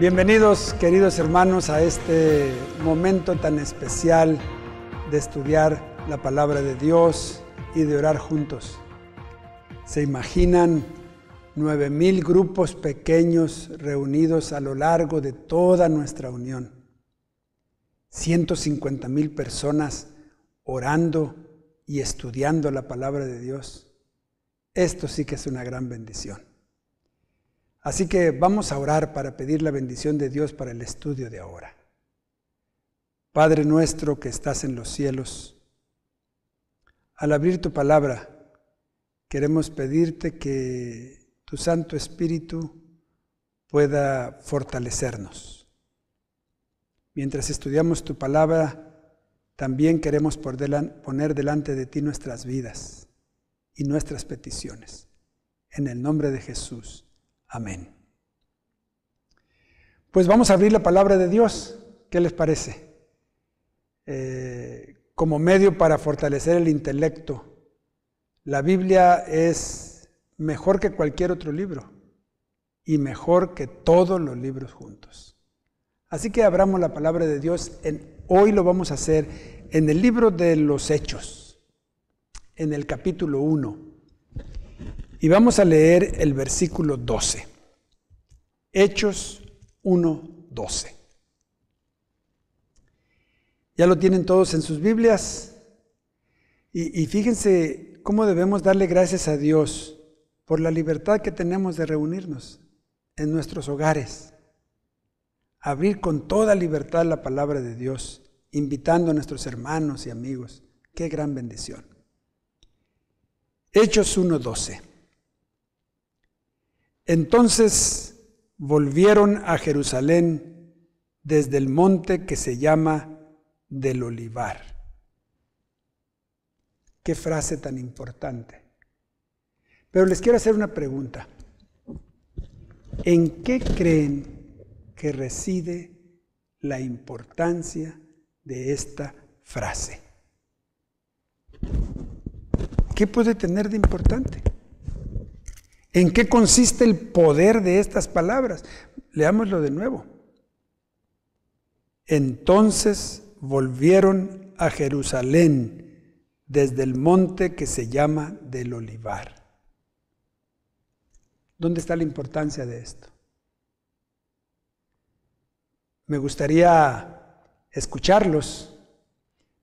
Bienvenidos, queridos hermanos, a este momento tan especial de estudiar la palabra de Dios y de orar juntos. ¿Se imaginan 9,000 grupos pequeños reunidos a lo largo de toda nuestra unión? 150,000 personas orando y estudiando la palabra de Dios. Esto sí que es una gran bendición. Así que vamos a orar para pedir la bendición de Dios para el estudio de ahora. Padre nuestro que estás en los cielos, al abrir tu palabra, queremos pedirte que tu Santo Espíritu pueda fortalecernos. Mientras estudiamos tu palabra, también queremos poner delante de ti nuestras vidas y nuestras peticiones. En el nombre de Jesús. Amén. Pues vamos a abrir la palabra de Dios. ¿Qué les parece? Como medio para fortalecer el intelecto. La Biblia es mejor que cualquier otro libro y mejor que todos los libros juntos. Así que abramos la palabra de Dios. Hoy lo vamos a hacer en el libro de los Hechos, en el capítulo 1. Y vamos a leer el versículo 12. Hechos 1:12. Ya lo tienen todos en sus Biblias. Y fíjense cómo debemos darle gracias a Dios por la libertad que tenemos de reunirnos en nuestros hogares. Abrir con toda libertad la palabra de Dios, invitando a nuestros hermanos y amigos. ¡Qué gran bendición! Hechos 1:12. Entonces volvieron a Jerusalén desde el monte que se llama del Olivar. Qué frase tan importante. Pero les quiero hacer una pregunta. ¿En qué creen que reside la importancia de esta frase? ¿Qué puede tener de importante? ¿En qué consiste el poder de estas palabras? Leámoslo de nuevo. Entonces volvieron a Jerusalén desde el monte que se llama del Olivar. ¿Dónde está la importancia de esto? Me gustaría escucharlos,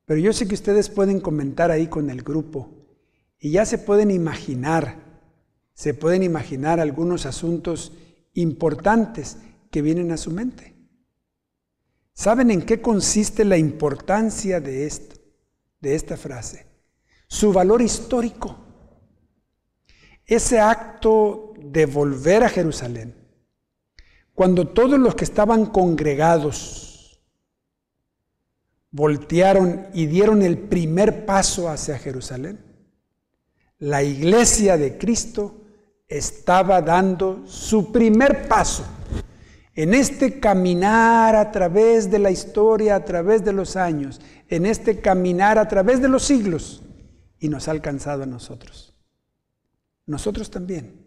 pero yo sé que ustedes pueden comentar ahí con el grupo y ya se pueden imaginar algunos asuntos importantes que vienen a su mente. ¿Saben en qué consiste la importancia de esta frase? Su valor histórico. Ese acto de volver a Jerusalén, cuando todos los que estaban congregados voltearon y dieron el primer paso hacia Jerusalén, la iglesia de Cristo estaba dando su primer paso en este caminar a través de la historia, a través de los años, en este caminar a través de los siglos, y nos ha alcanzado a nosotros. Nosotros también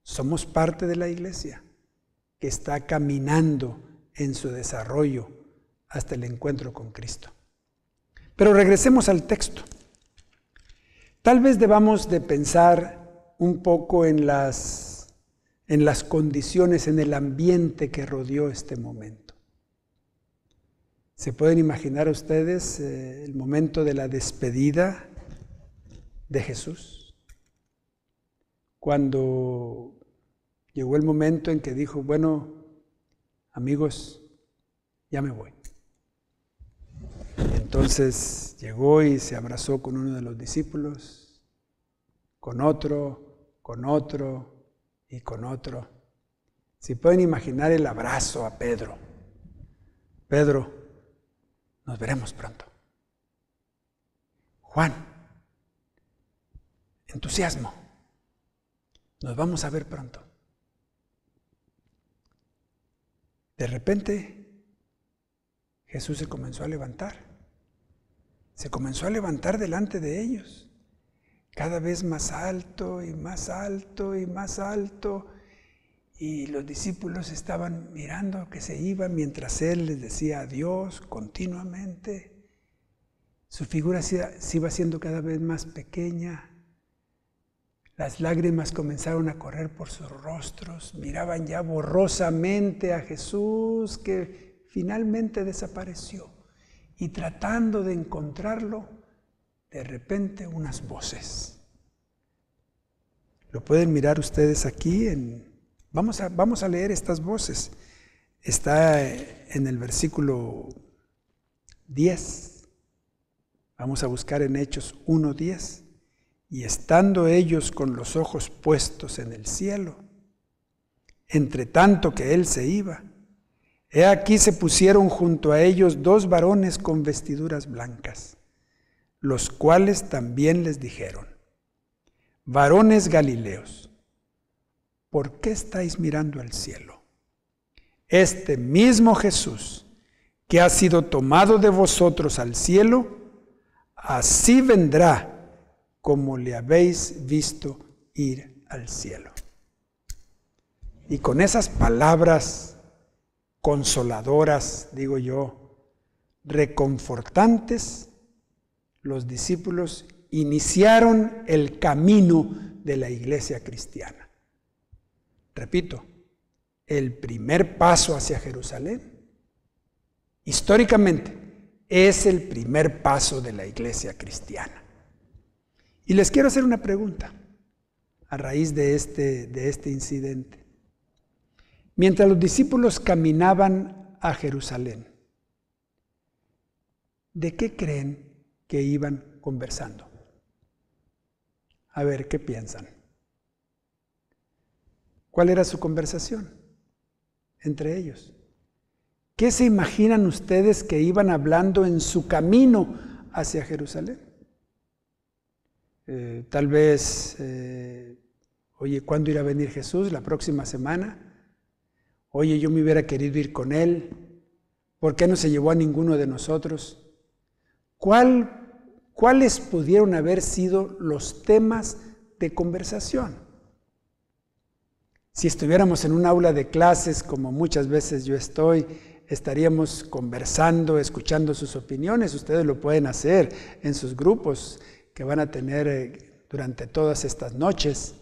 somos parte de la iglesia que está caminando en su desarrollo hasta el encuentro con Cristo. Pero regresemos al texto. Tal vez debamos de pensar un poco en las condiciones, en el ambiente que rodeó este momento. ¿Se pueden imaginar ustedes el momento de la despedida de Jesús? Cuando llegó el momento en que dijo, bueno, amigos, ya me voy. Entonces llegó y se abrazó con uno de los discípulos, con otro y con otro. Si pueden imaginar el abrazo a Pedro. Pedro, nos veremos pronto. Juan, entusiasmo, nos vamos a ver pronto. De repente, Jesús se comenzó a levantar. Se comenzó a levantar delante de ellos. Cada vez más alto y más alto y más alto. Y los discípulos estaban mirando que se iba mientras él les decía adiós continuamente. Su figura se iba haciendo cada vez más pequeña. Las lágrimas comenzaron a correr por sus rostros. Miraban ya borrosamente a Jesús, que finalmente desapareció. Y tratando de encontrarlo, de repente unas voces. Lo pueden mirar ustedes aquí. Vamos a leer estas voces. Está en el versículo 10. Vamos a buscar en Hechos 1:10. Y estando ellos con los ojos puestos en el cielo, entre tanto que él se iba, he aquí se pusieron junto a ellos 2 varones con vestiduras blancas, los cuales también les dijeron: varones Galileos, ¿por qué estáis mirando al cielo? Este mismo Jesús, que ha sido tomado de vosotros al cielo, así vendrá como le habéis visto ir al cielo. Y con esas palabras consoladoras, digo yo, reconfortantes, los discípulos iniciaron el camino de la iglesia cristiana. Repito, el primer paso hacia Jerusalén, históricamente, es el primer paso de la iglesia cristiana. Y les quiero hacer una pregunta a raíz de este incidente. Mientras los discípulos caminaban a Jerusalén, ¿de qué creen que iban conversando? A ver, ¿qué piensan? ¿Cuál era su conversación entre ellos? ¿Qué se imaginan ustedes que iban hablando en su camino hacia Jerusalén? Tal vez, oye, ¿cuándo irá a venir Jesús? ¿La próxima semana? Oye, yo me hubiera querido ir con Él. ¿Por qué no se llevó a ninguno de nosotros? ¿Cuáles pudieron haber sido los temas de conversación? Si estuviéramos en un aula de clases, como muchas veces yo estoy, estaríamos conversando, escuchando sus opiniones. Ustedes lo pueden hacer en sus grupos que van a tener durante todas estas noches,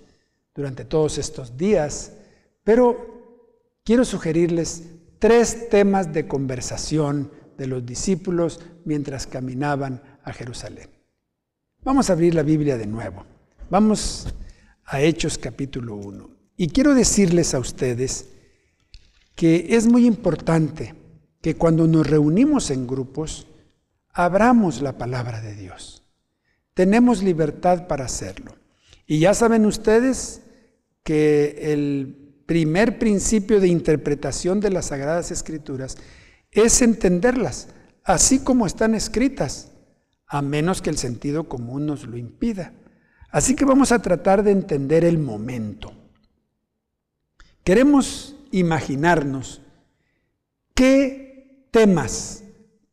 durante todos estos días. Pero quiero sugerirles 3 temas de conversación de los discípulos mientras caminaban a Jerusalén. Vamos a abrir la Biblia de nuevo. Vamos a Hechos capítulo 1. Y quiero decirles a ustedes que es muy importante que cuando nos reunimos en grupos, abramos la palabra de Dios. Tenemos libertad para hacerlo. Y ya saben ustedes que el primer principio de interpretación de las Sagradas Escrituras es entenderlas, así como están escritas, a menos que el sentido común nos lo impida. Así que vamos a tratar de entender el momento. Queremos imaginarnos qué temas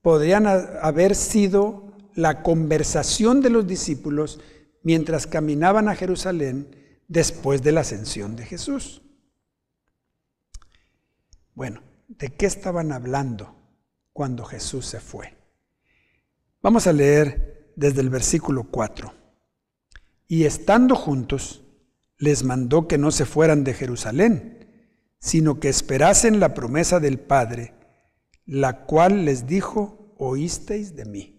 podrían haber sido la conversación de los discípulos mientras caminaban a Jerusalén después de la ascensión de Jesús. Bueno, ¿de qué estaban hablando cuando Jesús se fue? Vamos a leer desde el versículo 4. Y estando juntos, les mandó que no se fueran de Jerusalén, sino que esperasen la promesa del Padre, la cual les dijo: oísteis de mí.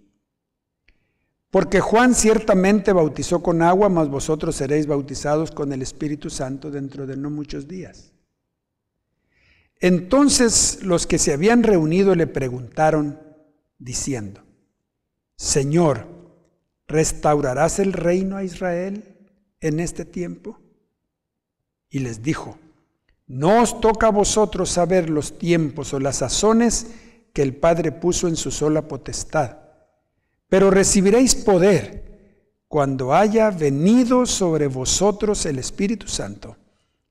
Porque Juan ciertamente bautizó con agua, mas vosotros seréis bautizados con el Espíritu Santo dentro de no muchos días. Entonces los que se habían reunido le preguntaron, diciendo: Señor, ¿restaurarás el reino a Israel en este tiempo? Y les dijo: no os toca a vosotros saber los tiempos o las sazones que el Padre puso en su sola potestad, pero recibiréis poder cuando haya venido sobre vosotros el Espíritu Santo,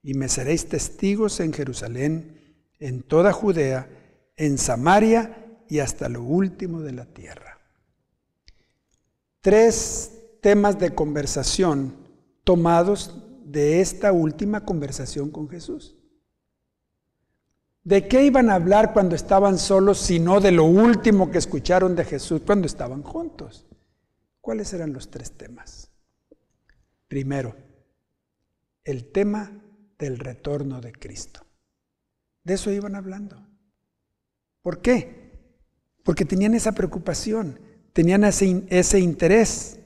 y me seréis testigos en Jerusalén, en toda Judea, en Samaria y hasta lo último de la tierra. 3 temas de conversación tomados de esta última conversación con Jesús. ¿De qué iban a hablar cuando estaban solos, sino de lo último que escucharon de Jesús cuando estaban juntos? ¿Cuáles eran los 3 temas? Primero, el tema del retorno de Cristo. De eso iban hablando. ¿Por qué? Porque tenían esa preocupación, tenían ese interés.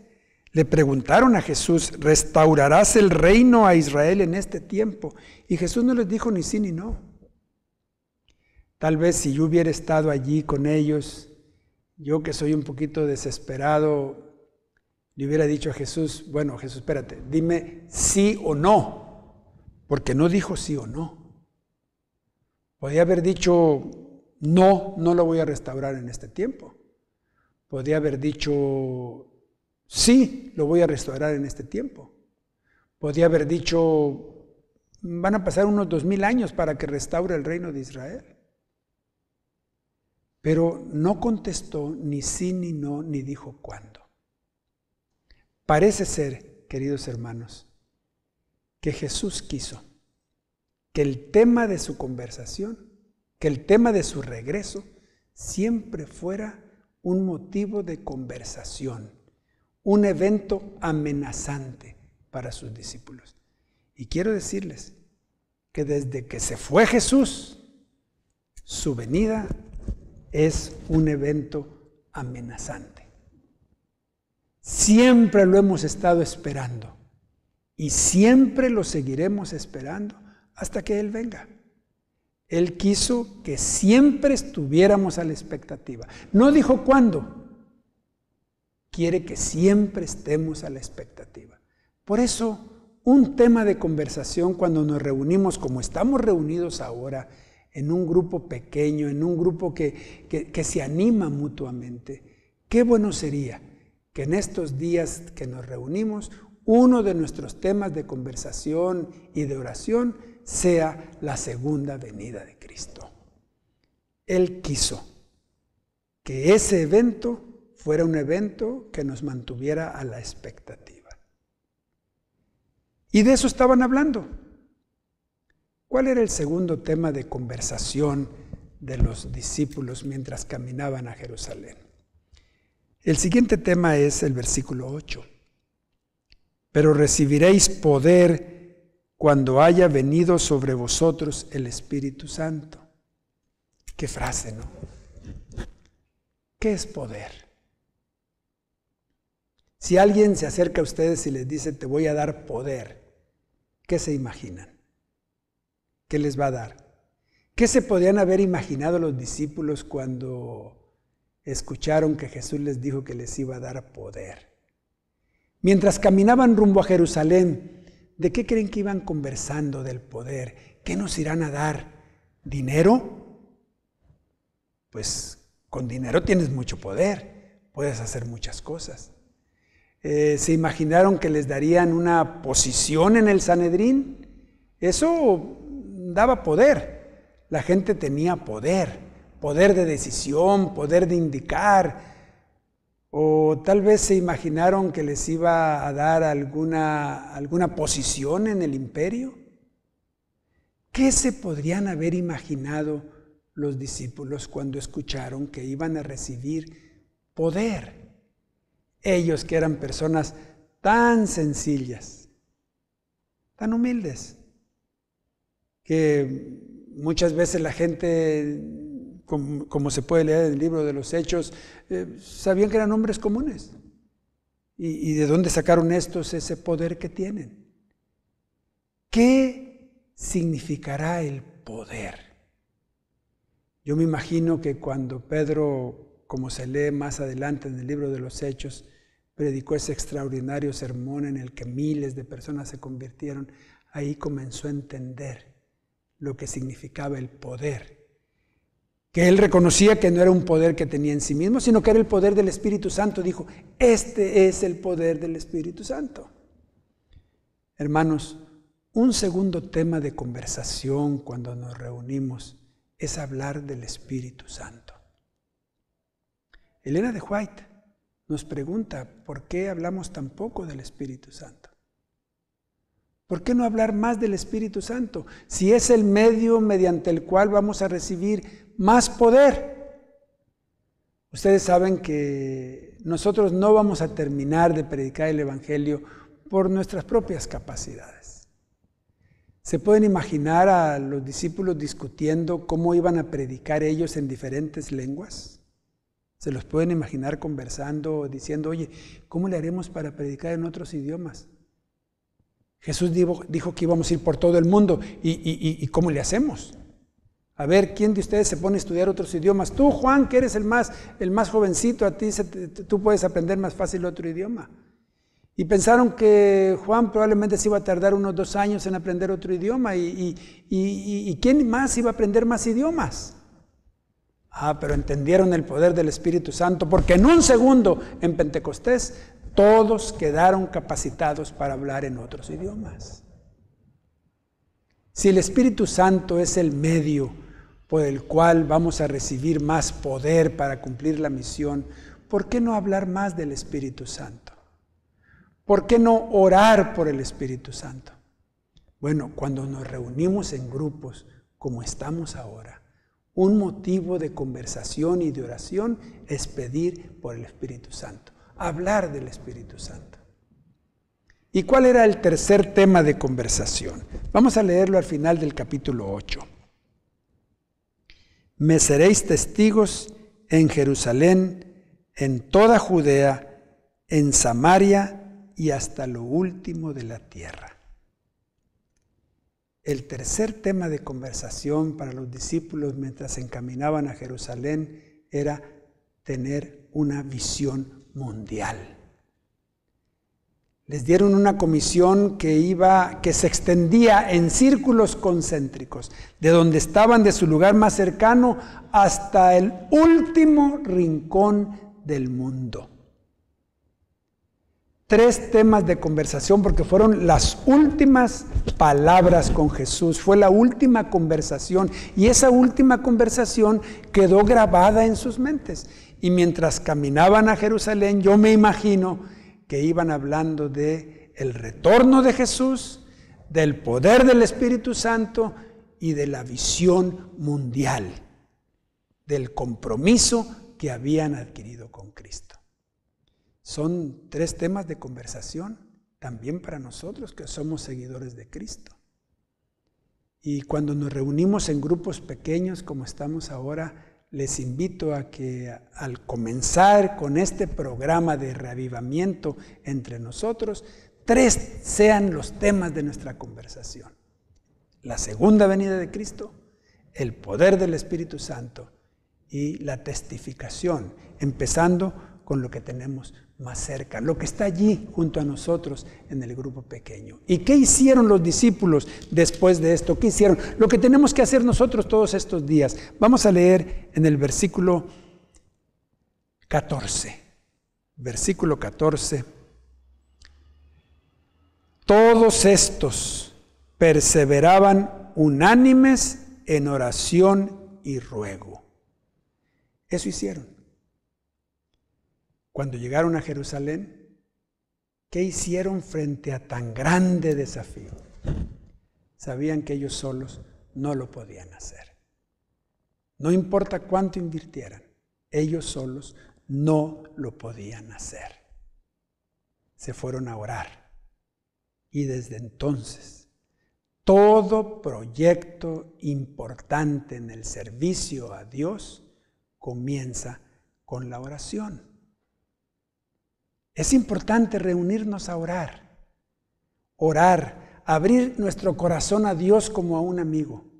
Le preguntaron a Jesús, ¿restaurarás el reino a Israel en este tiempo? Y Jesús no les dijo ni sí ni no. Tal vez si yo hubiera estado allí con ellos, yo que soy un poquito desesperado, le hubiera dicho a Jesús, bueno, Jesús, espérate, dime sí o no, porque no dijo sí o no. Podía haber dicho, no lo voy a restaurar en este tiempo. Podía haber dicho, sí, lo voy a restaurar en este tiempo. Podía haber dicho, van a pasar unos 2000 años para que restaure el reino de Israel. Pero no contestó ni sí ni no, ni dijo cuándo. Parece ser, queridos hermanos, que Jesús quiso que el tema de su conversación, que el tema de su regreso, siempre fuera un motivo de conversación, un evento amenazante para sus discípulos. Y quiero decirles que desde que se fue Jesús, su venida es un evento amenazante. Siempre lo hemos estado esperando y siempre lo seguiremos esperando hasta que Él venga. Él quiso que siempre estuviéramos a la expectativa. No dijo cuándo. Quiere que siempre estemos a la expectativa. Por eso, un tema de conversación cuando nos reunimos, como estamos reunidos ahora, en un grupo pequeño, en un grupo que se anima mutuamente, qué bueno sería que en estos días que nos reunimos, uno de nuestros temas de conversación y de oración sea la segunda venida de Cristo. Él quiso que ese evento fuera un evento que nos mantuviera a la expectativa. Y de eso estaban hablando. ¿Cuál era el segundo tema de conversación de los discípulos mientras caminaban a Jerusalén? El siguiente tema es el versículo 8. Pero recibiréis poder cuando haya venido sobre vosotros el Espíritu Santo. Qué frase, ¿no? ¿Qué es poder? Si alguien se acerca a ustedes y les dice, te voy a dar poder, ¿qué se imaginan? ¿Qué les va a dar? ¿Qué se podían haber imaginado los discípulos cuando escucharon que Jesús les dijo que les iba a dar poder? Mientras caminaban rumbo a Jerusalén, ¿de qué creen que iban conversando del poder? ¿Qué nos irán a dar? ¿Dinero? Pues con dinero tienes mucho poder, puedes hacer muchas cosas. ¿Se imaginaron que les darían una posición en el Sanedrín? Eso daba poder. La gente tenía poder de decisión, poder de indicar. O tal vez se imaginaron que les iba a dar alguna posición en el imperio. ¿Qué se podrían haber imaginado los discípulos cuando escucharon que iban a recibir poder? Ellos que eran personas tan sencillas, tan humildes, que muchas veces la gente, como se puede leer en el libro de los Hechos, sabían que eran hombres comunes. ¿Y de dónde sacaron estos ese poder que tienen? ¿Qué significará el poder? Yo me imagino que cuando Pedro, como se lee más adelante en el libro de los Hechos, predicó ese extraordinario sermón en el que miles de personas se convirtieron, ahí comenzó a entender lo que significaba el poder. Que él reconocía que no era un poder que tenía en sí mismo, sino que era el poder del Espíritu Santo. Dijo, este es el poder del Espíritu Santo. Hermanos, un segundo tema de conversación cuando nos reunimos es hablar del Espíritu Santo. Elena de White nos pregunta, ¿por qué hablamos tan poco del Espíritu Santo? ¿Por qué no hablar más del Espíritu Santo? Si es el medio mediante el cual vamos a recibir más poder. Ustedes saben que nosotros no vamos a terminar de predicar el Evangelio por nuestras propias capacidades. ¿Se pueden imaginar a los discípulos discutiendo cómo iban a predicar ellos en diferentes lenguas? ¿Se los pueden imaginar conversando, diciendo, oye, ¿cómo le haremos para predicar en otros idiomas? Jesús dijo que íbamos a ir por todo el mundo. ¿Y cómo le hacemos? A ver, ¿quién de ustedes se pone a estudiar otros idiomas? Tú, Juan, que eres el más jovencito, a ti tú puedes aprender más fácil otro idioma. Y pensaron que Juan probablemente se iba a tardar unos 2 años en aprender otro idioma. ¿Y quién más iba a aprender más idiomas? Pero entendieron el poder del Espíritu Santo, porque en un segundo, en Pentecostés, todos quedaron capacitados para hablar en otros idiomas. Si el Espíritu Santo es el medio por el cual vamos a recibir más poder para cumplir la misión, ¿por qué no hablar más del Espíritu Santo? ¿Por qué no orar por el Espíritu Santo? Bueno, cuando nos reunimos en grupos como estamos ahora, un motivo de conversación y de oración es pedir por el Espíritu Santo, hablar del Espíritu Santo. ¿Y cuál era el tercer tema de conversación? Vamos a leerlo al final del capítulo 8. Me seréis testigos en Jerusalén, en toda Judea, en Samaria y hasta lo último de la tierra. El tercer tema de conversación para los discípulos mientras se encaminaban a Jerusalén era tener una visión mundial. Les dieron una comisión que se extendía en círculos concéntricos, de donde estaban de su lugar más cercano hasta el último rincón del mundo. 3 temas de conversación porque fueron las últimas palabras con Jesús, fue la última conversación y esa última conversación quedó grabada en sus mentes. Y mientras caminaban a Jerusalén, yo me imagino que iban hablando de el retorno de Jesús, del poder del Espíritu Santo y de la visión mundial, del compromiso que habían adquirido con Cristo. Son 3 temas de conversación también para nosotros que somos seguidores de Cristo. Y cuando nos reunimos en grupos pequeños como estamos ahora, les invito a que al comenzar con este programa de reavivamiento entre nosotros, 3 sean los temas de nuestra conversación. La segunda venida de Cristo, el poder del Espíritu Santo y la testificación, empezando con lo que tenemos más cerca, lo que está allí junto a nosotros en el grupo pequeño. ¿Y qué hicieron los discípulos después de esto? ¿Qué hicieron? Lo que tenemos que hacer nosotros todos estos días. Vamos a leer en el versículo 14. Versículo 14. Todos estos perseveraban unánimes en oración y ruego. Eso hicieron. Cuando llegaron a Jerusalén, ¿qué hicieron frente a tan grande desafío? Sabían que ellos solos no lo podían hacer. No importa cuánto invirtieran, ellos solos no lo podían hacer. Se fueron a orar. Y desde entonces, todo proyecto importante en el servicio a Dios comienza con la oración. Es importante reunirnos a orar, abrir nuestro corazón a Dios como a un amigo,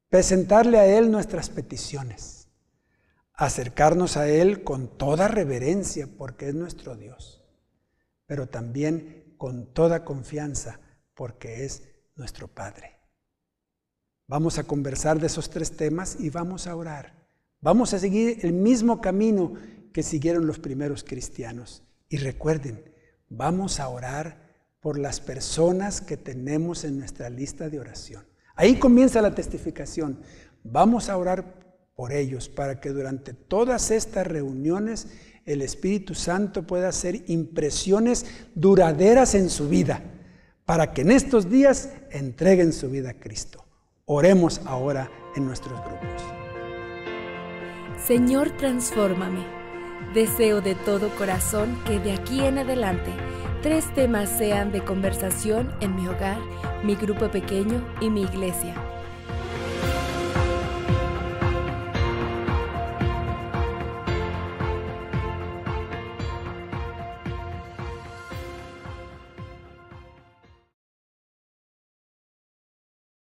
presentarle a Él nuestras peticiones, acercarnos a Él con toda reverencia porque es nuestro Dios, pero también con toda confianza porque es nuestro Padre. Vamos a conversar de esos 3 temas y vamos a orar. Vamos a seguir el mismo camino que siguieron los primeros cristianos. Y recuerden, vamos a orar por las personas que tenemos en nuestra lista de oración. Ahí comienza la testificación. Vamos a orar por ellos para que durante todas estas reuniones el Espíritu Santo pueda hacer impresiones duraderas en su vida, para que en estos días entreguen su vida a Cristo. Oremos ahora en nuestros grupos. Señor, transfórmame. Deseo de todo corazón que de aquí en adelante 3 temas sean de conversación en mi hogar, mi grupo pequeño y mi iglesia.